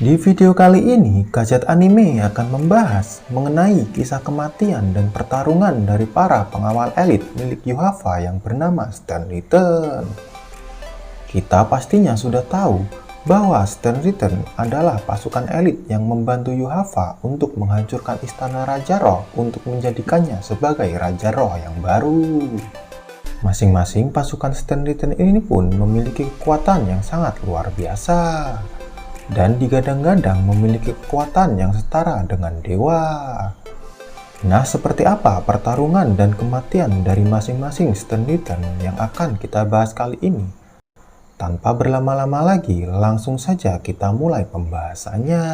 Di video kali ini, Gadget Anime akan membahas mengenai kisah kematian dan pertarungan dari para pengawal elit milik Yuhava yang bernama Sternrittern. Kita pastinya sudah tahu bahwa Sternrittern adalah pasukan elit yang membantu Yuhava untuk menghancurkan istana Raja Roh untuk menjadikannya sebagai Raja Roh yang baru. Masing-masing pasukan Sternrittern ini pun memiliki kekuatan yang sangat luar biasa dan digadang-gadang memiliki kekuatan yang setara dengan dewa. Nah, seperti apa pertarungan dan kematian dari masing-masing Sternrittern yang akan kita bahas kali ini? Tanpa berlama-lama lagi, langsung saja kita mulai pembahasannya.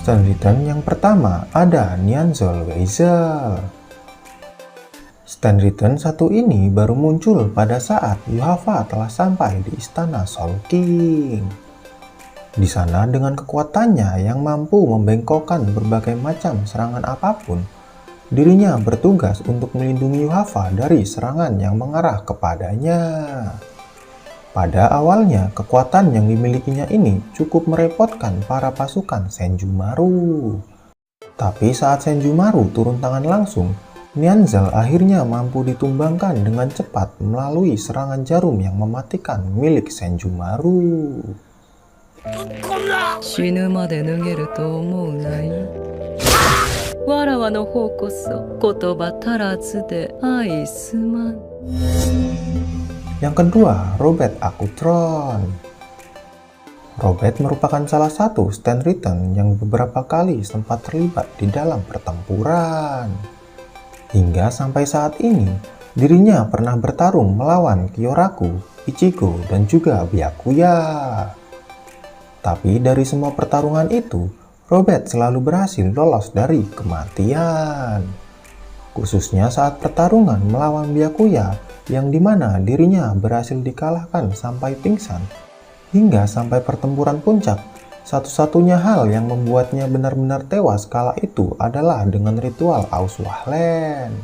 Sternrittern yang pertama ada Nianzol Weizel. Sternrittern satu ini baru muncul pada saat Yuhava telah sampai di istana Soul King. Di sana dengan kekuatannya yang mampu membengkokkan berbagai macam serangan apapun, dirinya bertugas untuk melindungi Yuhava dari serangan yang mengarah kepadanya. Pada awalnya, kekuatan yang dimilikinya ini cukup merepotkan para pasukan Senjumaru. Tapi saat Senjumaru turun tangan langsung, Nianzol akhirnya mampu ditumbangkan dengan cepat melalui serangan jarum yang mematikan milik Senjumaru. 死ぬまで脱げると思うなよ。わらわの方こそ言葉足らずで愛すまん。 Yang kedua, Robert Akutron. Robert merupakan salah satu Sternrittern yang beberapa kali sempat terlibat di dalam pertempuran. Hingga sampai saat ini, dirinya pernah bertarung melawan Kyoraku, Ichigo, dan juga Byakuya. Tapi dari semua pertarungan itu, Robert selalu berhasil lolos dari kematian. Khususnya saat pertarungan melawan Byakuya, yang dimana dirinya berhasil dikalahkan sampai pingsan. Hingga sampai pertempuran puncak, satu-satunya hal yang membuatnya benar-benar tewas kala itu adalah dengan ritual Auswahlen.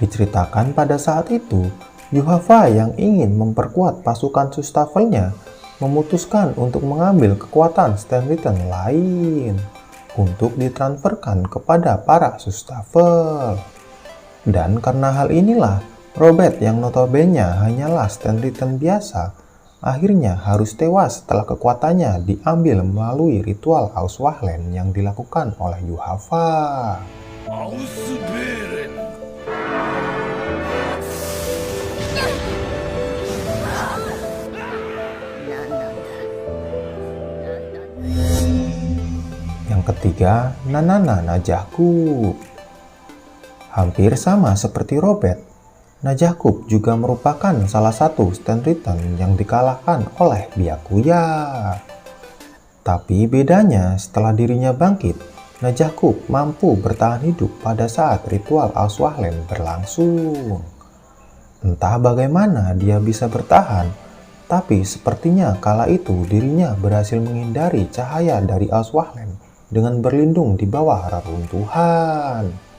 Diceritakan pada saat itu, Yuhava yang ingin memperkuat pasukan Sustafelnya memutuskan untuk mengambil kekuatan Sternrittern lain untuk ditransferkan kepada para Sustafel. Dan karena hal inilah, Robert yang notabene hanyalah Sternrittern biasa, akhirnya harus tewas setelah kekuatannya diambil melalui ritual Auswahlen yang dilakukan oleh Yuhava. Yang ketiga, Nanana Najakub. Hampir sama seperti Robert, Najakub juga merupakan salah satu Sternrittern yang dikalahkan oleh Byakuya. Tapi bedanya setelah dirinya bangkit, Najakub mampu bertahan hidup pada saat ritual Auswahlen berlangsung. Entah bagaimana dia bisa bertahan, tapi sepertinya kala itu dirinya berhasil menghindari cahaya dari Auswahlen dengan berlindung di bawah reruntuhan.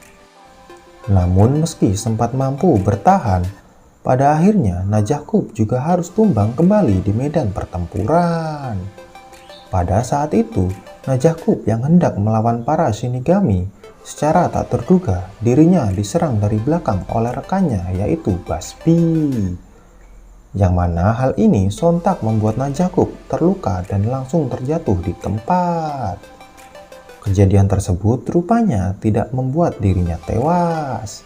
Namun meski sempat mampu bertahan, pada akhirnya Najakub juga harus tumbang kembali di medan pertempuran. Pada saat itu, Najakub yang hendak melawan para Shinigami, secara tak terduga dirinya diserang dari belakang oleh rekannya yaitu Basbi. Yang mana hal ini sontak membuat Najakub terluka dan langsung terjatuh di tempat. Kejadian tersebut rupanya tidak membuat dirinya tewas.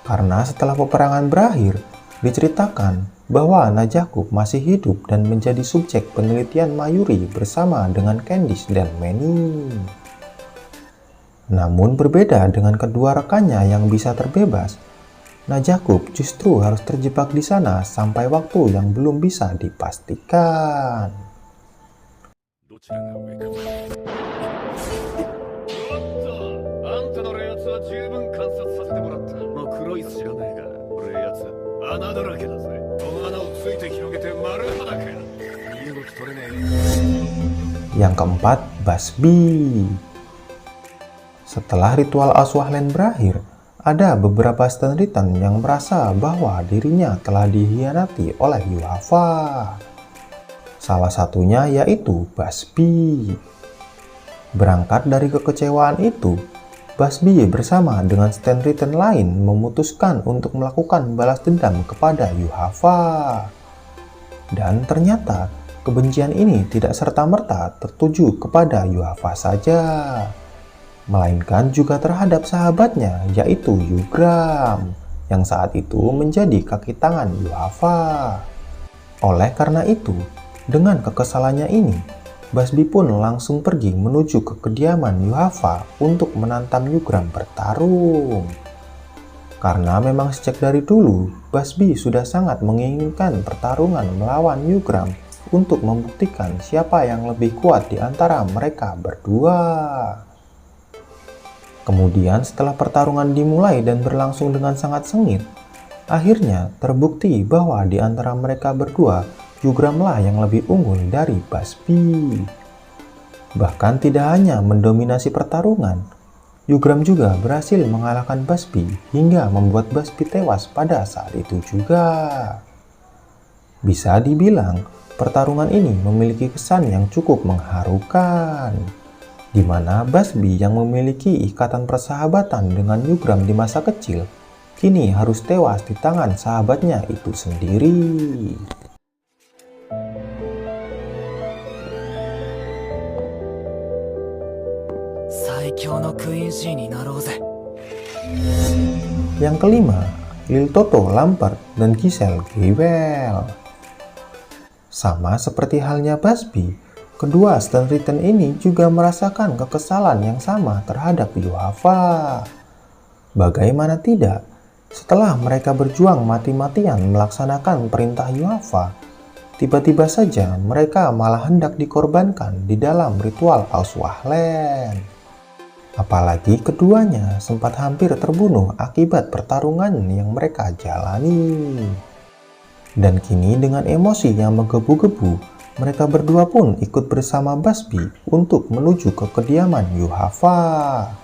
Karena setelah peperangan berakhir, diceritakan bahwa Najakub masih hidup dan menjadi subjek penelitian Mayuri bersama dengan Candice dan Manny. Namun berbeda dengan kedua rekannya yang bisa terbebas, Najakub justru harus terjebak di sana sampai waktu yang belum bisa dipastikan. Yang keempat, Basbi. Setelah ritual Aswahlen berakhir, ada beberapa Stand Written yang merasa bahwa dirinya telah dikhianati oleh Yuhava. Salah satunya yaitu Busby. Berangkat dari kekecewaan itu, Busby bersama dengan Stand Written lain memutuskan untuk melakukan balas dendam kepada Yuhava. Dan ternyata kebencian ini tidak serta-merta tertuju kepada Yuhava saja, melainkan juga terhadap sahabatnya yaitu Yugram, yang saat itu menjadi kaki tangan Yuhava. Oleh karena itu, dengan kekesalannya ini, Busby pun langsung pergi menuju ke kediaman Yuhava untuk menantang Yugram bertarung. Karena memang sejak dari dulu, Busby sudah sangat menginginkan pertarungan melawan Yugram untuk membuktikan siapa yang lebih kuat di antara mereka berdua. Kemudian setelah pertarungan dimulai dan berlangsung dengan sangat sengit, akhirnya terbukti bahwa di antara mereka berdua, Yugramlah yang lebih unggul dari Busby. Bahkan tidak hanya mendominasi pertarungan, Yugram juga berhasil mengalahkan Busby hingga membuat Busby tewas pada saat itu juga. Bisa dibilang, pertarungan ini memiliki kesan yang cukup mengharukan, di mana Busby yang memiliki ikatan persahabatan dengan Yugram di masa kecil, kini harus tewas di tangan sahabatnya itu sendiri. Yang kelima, Lil Toto Lampert dan Giselle Gewel. Sama seperti halnya Busby, kedua Stand Written ini juga merasakan kekesalan yang sama terhadap Yuhava. Bagaimana tidak, setelah mereka berjuang mati-matian melaksanakan perintah Yuhava, tiba-tiba saja mereka malah hendak dikorbankan di dalam ritual Aswahlen. Apalagi keduanya sempat hampir terbunuh akibat pertarungan yang mereka jalani. Dan kini dengan emosi yang menggebu-gebu, mereka berdua pun ikut bersama Busby untuk menuju ke kediaman Yuhava.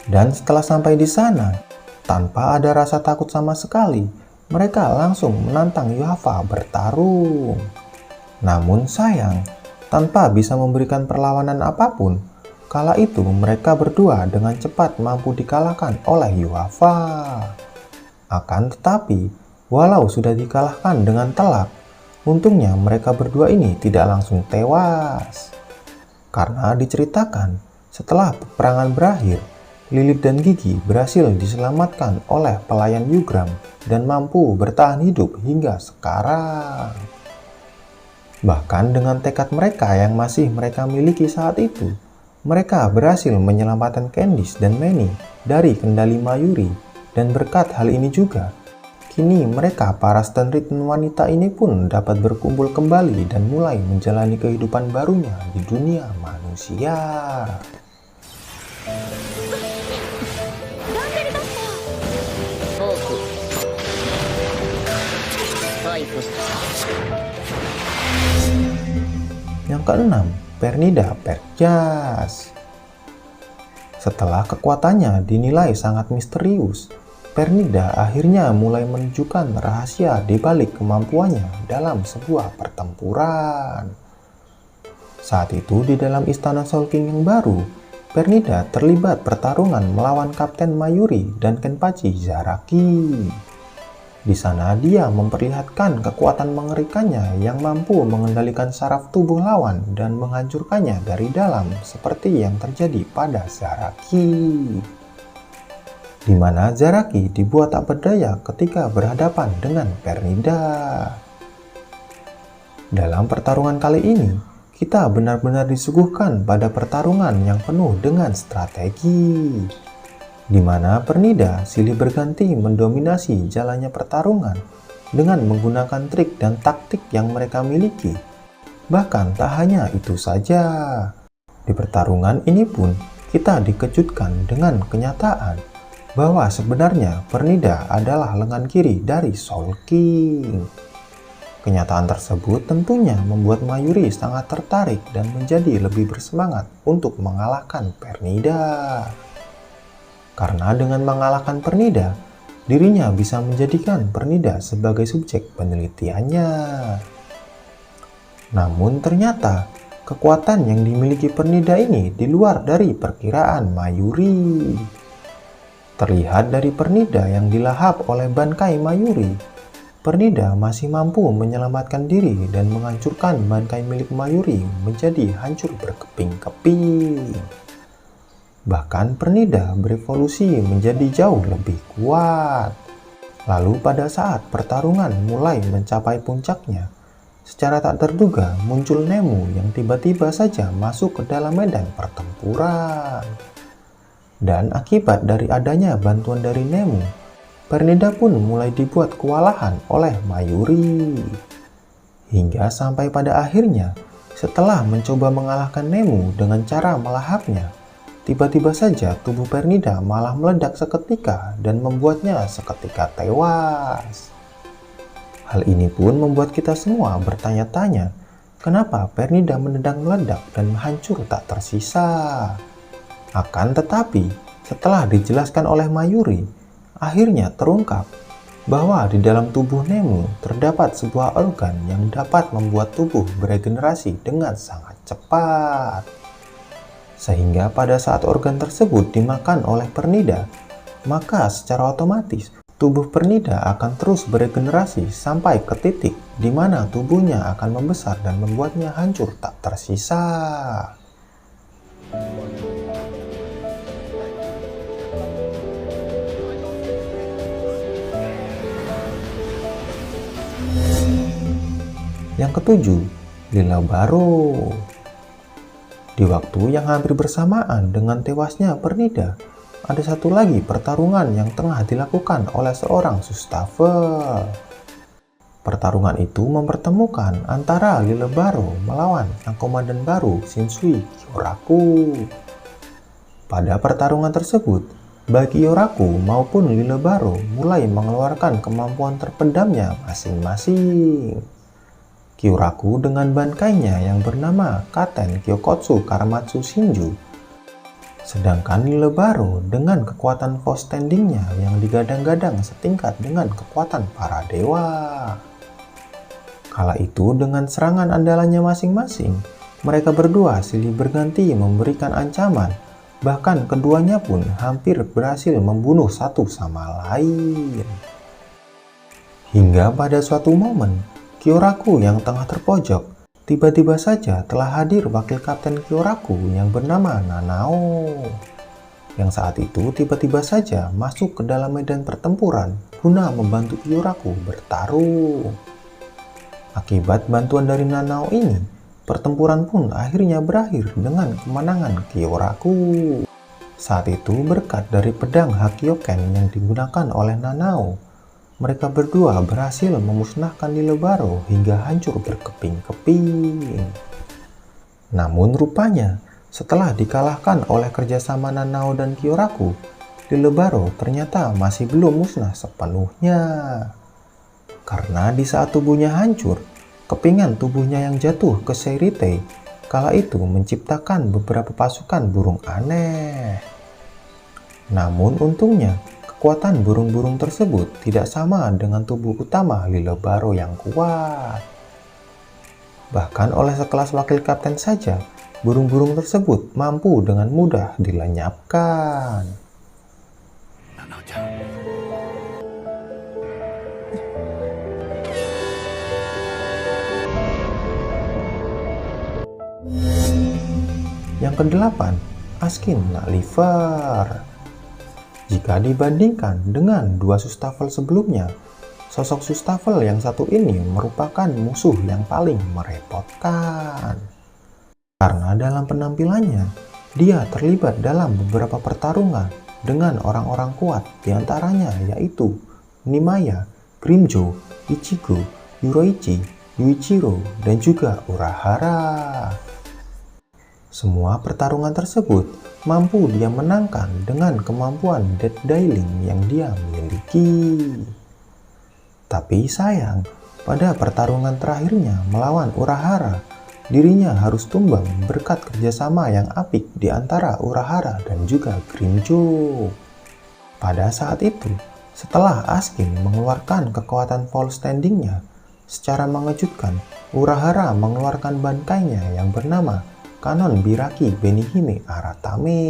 Dan setelah sampai di sana, tanpa ada rasa takut sama sekali, mereka langsung menantang Yuhava bertarung. Namun sayang, tanpa bisa memberikan perlawanan apapun, kala itu mereka berdua dengan cepat mampu dikalahkan oleh Yuhava. Akan tetapi, walau sudah dikalahkan dengan telak, untungnya mereka berdua ini tidak langsung tewas. Karena diceritakan, setelah peperangan berakhir, Lilith dan Gigi berhasil diselamatkan oleh pelayan Yugram dan mampu bertahan hidup hingga sekarang. Bahkan dengan tekad mereka yang masih mereka miliki saat itu, mereka berhasil menyelamatkan Candice dan Manny dari kendali Mayuri, dan berkat hal ini juga, kini mereka para Stand Written wanita ini pun dapat berkumpul kembali dan mulai menjalani kehidupan barunya di dunia manusia. Yang keenam, Pernida Perjas. Setelah kekuatannya dinilai sangat misterius, Pernida akhirnya mulai menunjukkan rahasia di balik kemampuannya dalam sebuah pertempuran. Saat itu di dalam istana Soul King yang baru, Pernida terlibat pertarungan melawan Kapten Mayuri dan Kenpachi Zaraki. Di sana dia memperlihatkan kekuatan mengerikannya yang mampu mengendalikan saraf tubuh lawan dan menghancurkannya dari dalam seperti yang terjadi pada Zaraki. Di mana Zaraki dibuat tak berdaya ketika berhadapan dengan Pernida. Dalam pertarungan kali ini, kita benar-benar disuguhkan pada pertarungan yang penuh dengan strategi, di mana Pernida silih berganti mendominasi jalannya pertarungan dengan menggunakan trik dan taktik yang mereka miliki. Bahkan tak hanya itu saja, di pertarungan ini pun kita dikejutkan dengan kenyataan bahwa sebenarnya Pernida adalah lengan kiri dari Soul King. Kenyataan tersebut tentunya membuat Mayuri sangat tertarik dan menjadi lebih bersemangat untuk mengalahkan Pernida. Karena dengan mengalahkan Pernida, dirinya bisa menjadikan Pernida sebagai subjek penelitiannya. Namun ternyata kekuatan yang dimiliki Pernida ini di luar dari perkiraan Mayuri. Terlihat dari Pernida yang dilahap oleh bangkai Mayuri, Pernida masih mampu menyelamatkan diri dan menghancurkan bangkai milik Mayuri menjadi hancur berkeping-keping. Bahkan Pernida berevolusi menjadi jauh lebih kuat. Lalu pada saat pertarungan mulai mencapai puncaknya, secara tak terduga muncul Nemu yang tiba-tiba saja masuk ke dalam medan pertempuran. Dan akibat dari adanya bantuan dari Nemu, Pernida pun mulai dibuat kewalahan oleh Mayuri. Hingga sampai pada akhirnya, setelah mencoba mengalahkan Nemu dengan cara melahapnya, tiba-tiba saja tubuh Pernida malah meledak seketika dan membuatnya seketika tewas. Hal ini pun membuat kita semua bertanya-tanya, kenapa Pernida meledak dan hancur tak tersisa? Akan tetapi, setelah dijelaskan oleh Mayuri, akhirnya terungkap bahwa di dalam tubuh Nemu terdapat sebuah organ yang dapat membuat tubuh beregenerasi dengan sangat cepat. Sehingga pada saat organ tersebut dimakan oleh Pernida, maka secara otomatis tubuh Pernida akan terus beregenerasi sampai ke titik di mana tubuhnya akan membesar dan membuatnya hancur tak tersisa. Yang ketujuh, Lila Baro. Di waktu yang hampir bersamaan dengan tewasnya Pernida, ada satu lagi pertarungan yang tengah dilakukan oleh seorang Sustafel. Pertarungan itu mempertemukan antara Lila Baro melawan sang komandan baru Shinsui Kyoraku. Pada pertarungan tersebut, baik Kyoraku maupun Lila Baro mulai mengeluarkan kemampuan terpendamnya masing-masing. Kyoraku dengan bankainya yang bernama Katen Kyokotsu Karamatsu Shinju. Sedangkan Lila Baro dengan kekuatan force standingnya yang digadang-gadang setingkat dengan kekuatan para dewa. Kala itu dengan serangan andalannya masing-masing, mereka berdua silih berganti memberikan ancaman. Bahkan keduanya pun hampir berhasil membunuh satu sama lain. Hingga pada suatu momen, Kyoraku yang tengah terpojok, tiba-tiba saja telah hadir wakil kapten Kyoraku yang bernama Nanao. Yang saat itu tiba-tiba saja masuk ke dalam medan pertempuran guna membantu Kyoraku bertarung. Akibat bantuan dari Nanao ini, pertempuran pun akhirnya berakhir dengan kemenangan Kyoraku. Saat itu berkat dari pedang Hakyoken yang digunakan oleh Nanao, mereka berdua berhasil memusnahkan Lila Baro hingga hancur berkeping-keping. Namun rupanya, setelah dikalahkan oleh kerjasama Nanao dan Kyoraku, Lila Baro ternyata masih belum musnah sepenuhnya. Karena di saat tubuhnya hancur, kepingan tubuhnya yang jatuh ke Seirite kala itu menciptakan beberapa pasukan burung aneh. Namun untungnya, kekuatan burung-burung tersebut tidak sama dengan tubuh utama Lila Baro yang kuat. Bahkan oleh sekelas wakil kapten saja, burung-burung tersebut mampu dengan mudah dilenyapkan. Yang kedelapan, Askin Naliver. Jika dibandingkan dengan dua Sustafel sebelumnya, sosok Sustafel yang satu ini merupakan musuh yang paling merepotkan. Karena dalam penampilannya, dia terlibat dalam beberapa pertarungan dengan orang-orang kuat, diantaranya yaitu Nimaya, Grimmjow, Ichigo, Yuroichi, Yuichiro, dan juga Urahara. Semua pertarungan tersebut mampu dia menangkan dengan kemampuan Death Dealing yang dia miliki. Tapi sayang, pada pertarungan terakhirnya melawan Urahara, dirinya harus tumbang berkat kerjasama yang apik di antara Urahara dan juga Grimmjow. Pada saat itu, setelah Askin mengeluarkan kekuatan full standingnya, secara mengejutkan Urahara mengeluarkan bankainya yang bernama Kanon Biraki Benihime Aratame.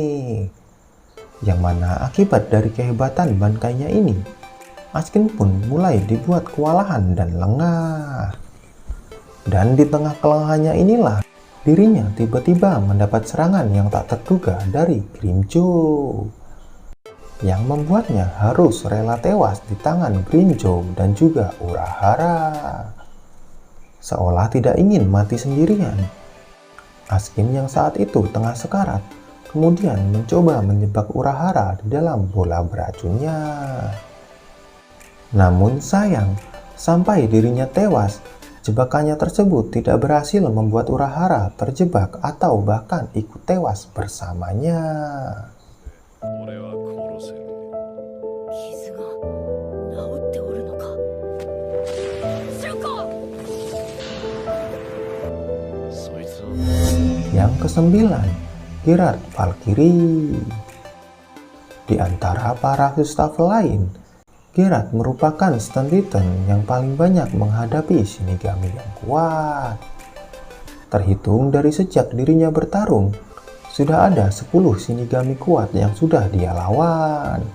Yang mana akibat dari kehebatan bankainya ini, Askin pun mulai dibuat kewalahan dan lengah. Dan di tengah kelengahannya inilah, dirinya tiba-tiba mendapat serangan yang tak terduga dari Grimmjow, yang membuatnya harus rela tewas di tangan Grimmjow dan juga Urahara. Seolah tidak ingin mati sendirian, Askin yang saat itu tengah sekarat kemudian mencoba menjebak Urahara di dalam bola beracunnya. Namun sayang, sampai dirinya tewas, jebakannya tersebut tidak berhasil membuat Urahara terjebak atau bahkan ikut tewas bersamanya. Yang kesembilan, Gerard Valkyrie. Di antara para Husstafel lain, Gerard merupakan Stun Titan yang paling banyak menghadapi Shinigami yang kuat. Terhitung dari sejak dirinya bertarung, sudah ada 10 Shinigami kuat yang sudah dia lawan.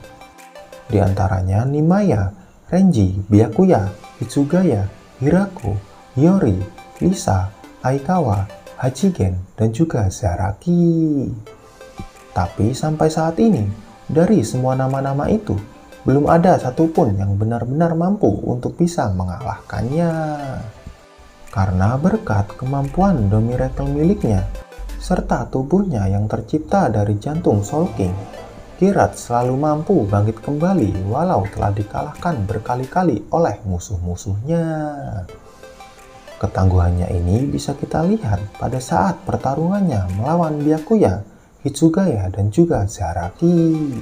Di antaranya Nimaya, Renji, Byakuya, Hitsugaya, Hirako, Hiyori, Lisa, Aikawa, Hachigen, dan juga Zaraki. Tapi sampai saat ini, dari semua nama-nama itu, belum ada satupun yang benar-benar mampu untuk bisa mengalahkannya. Karena berkat kemampuan Domiracle miliknya, serta tubuhnya yang tercipta dari jantung Soul King, Gerard selalu mampu bangkit kembali walau telah dikalahkan berkali-kali oleh musuh-musuhnya. Ketangguhannya ini bisa kita lihat pada saat pertarungannya melawan Byakuya, Hitsugaya, dan juga Zaraki.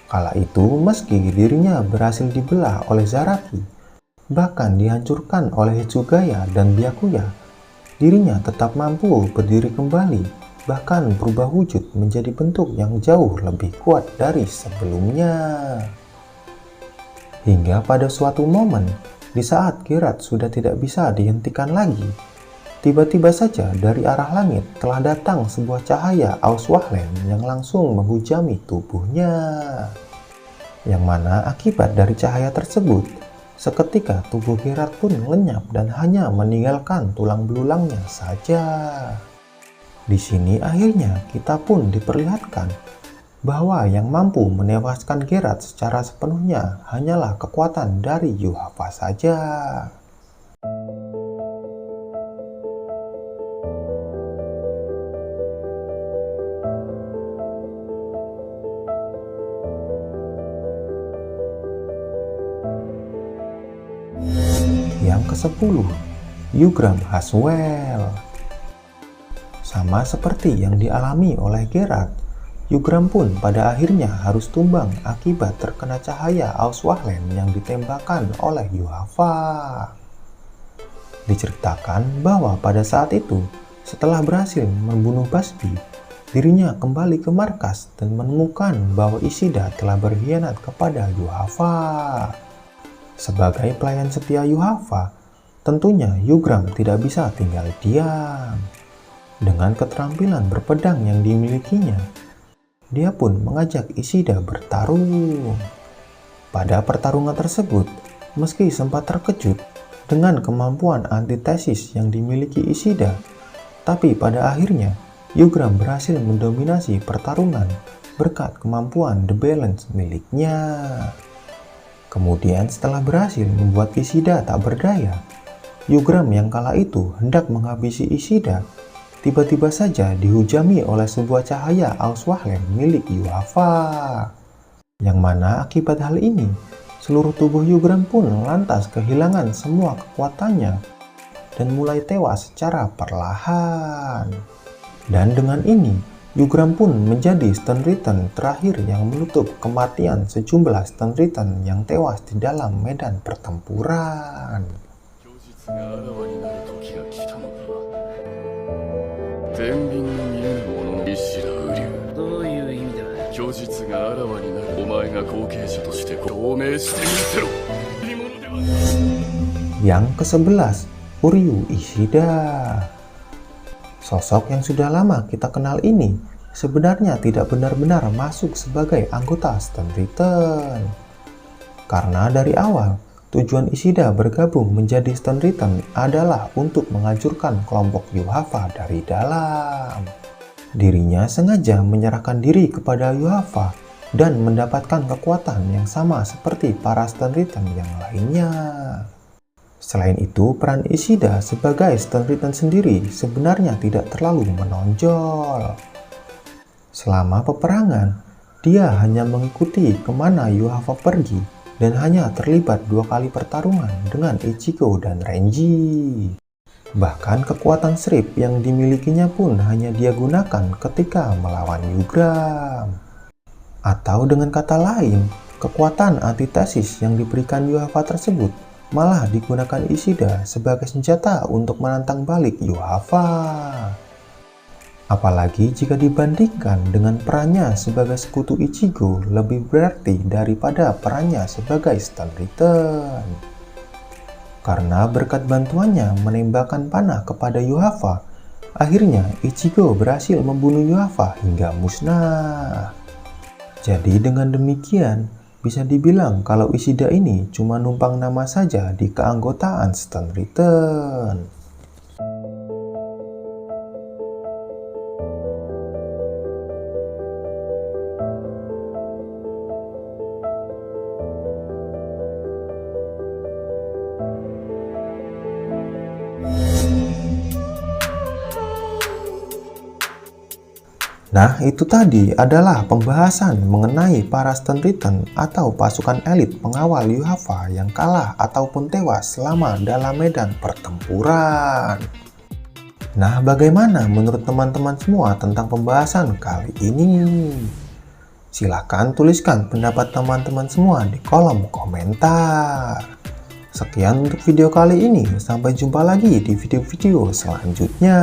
Kala itu, meski dirinya berhasil dibelah oleh Zaraki, bahkan dihancurkan oleh Hitsugaya dan Byakuya, dirinya tetap mampu berdiri kembali, bahkan berubah wujud menjadi bentuk yang jauh lebih kuat dari sebelumnya. Hingga pada suatu momen, di saat Gerard sudah tidak bisa dihentikan lagi, tiba-tiba saja dari arah langit telah datang sebuah cahaya Auswahlen yang langsung menghujami tubuhnya. Yang mana akibat dari cahaya tersebut, seketika tubuh Gerard pun lenyap dan hanya meninggalkan tulang belulangnya saja. Di sini akhirnya kita pun diperlihatkan bahwa yang mampu menewaskan Gerard secara sepenuhnya hanyalah kekuatan dari Yuhava saja. Yang ke-10, Yugram Haswell. Sama seperti yang dialami oleh Gerard, Yugram pun pada akhirnya harus tumbang akibat terkena cahaya Auswahlen yang ditembakkan oleh Yuhava. Diceritakan bahwa pada saat itu, setelah berhasil membunuh Basbi, dirinya kembali ke markas dan menemukan bahwa Ishida telah berkhianat kepada Yuhava. Sebagai pelayan setia Yuhava, tentunya Yugram tidak bisa tinggal diam. Dengan keterampilan berpedang yang dimilikinya, dia pun mengajak Ishida bertarung. Pada pertarungan tersebut, meski sempat terkejut dengan kemampuan antitesis yang dimiliki Ishida, tapi pada akhirnya Yugram berhasil mendominasi pertarungan berkat kemampuan The Balance miliknya. Kemudian setelah berhasil membuat Ishida tak berdaya, Yugram yang kala itu hendak menghabisi Ishida, tiba-tiba saja dihujami oleh sebuah cahaya Auswahlen milik Yuhava. Yang mana akibat hal ini, seluruh tubuh Yugram pun lantas kehilangan semua kekuatannya dan mulai tewas secara perlahan. Dan dengan ini, Yugram pun menjadi Stun Ritten terakhir yang menutup kematian sejumlah Stun Ritten yang tewas di dalam medan pertempuran. があらわになる時が来たのだ。天秤の見えぬ者の意志だ瓜生。どういう意味だ。虚実があらわになるお前が後継者として証明してみせろ。いいものではない。 Yang ke-11, Uryu Ishida. Sosok yang sudah lama kita kenal ini sebenarnya tidak benar-benar masuk sebagai anggota Stun Ritten. Karena dari awal, tujuan Ishida bergabung menjadi Stun Ritten adalah untuk menghancurkan kelompok Yuhava dari dalam. Dirinya sengaja menyerahkan diri kepada Yuhava dan mendapatkan kekuatan yang sama seperti para Stun Ritten yang lainnya. Selain itu, peran Ishida sebagai Stun Ritten sendiri sebenarnya tidak terlalu menonjol. Selama peperangan, dia hanya mengikuti kemana Yuhava pergi dan hanya terlibat 2 kali pertarungan dengan Ichigo dan Renji. Bahkan kekuatan Srip yang dimilikinya pun hanya dia gunakan ketika melawan Yugram. Atau dengan kata lain, kekuatan antitesis yang diberikan Yuhava tersebut malah digunakan Ishida sebagai senjata untuk menantang balik Yuhava. Apalagi jika dibandingkan dengan perannya sebagai sekutu Ichigo lebih berarti daripada perannya sebagai Stun Ritten. Karena berkat bantuannya menembakkan panah kepada Yuhava, akhirnya Ichigo berhasil membunuh Yuhava hingga musnah. Jadi dengan demikian, bisa dibilang kalau Ishida ini cuma numpang nama saja di keanggotaan Stun Ritten. Nah, itu tadi adalah pembahasan mengenai para Stun Ritten atau pasukan elit pengawal Yuhava yang kalah ataupun tewas selama dalam medan pertempuran. Nah, bagaimana menurut teman-teman semua tentang pembahasan kali ini? Silahkan tuliskan pendapat teman-teman semua di kolom komentar. Sekian untuk video kali ini, sampai jumpa lagi di video-video selanjutnya.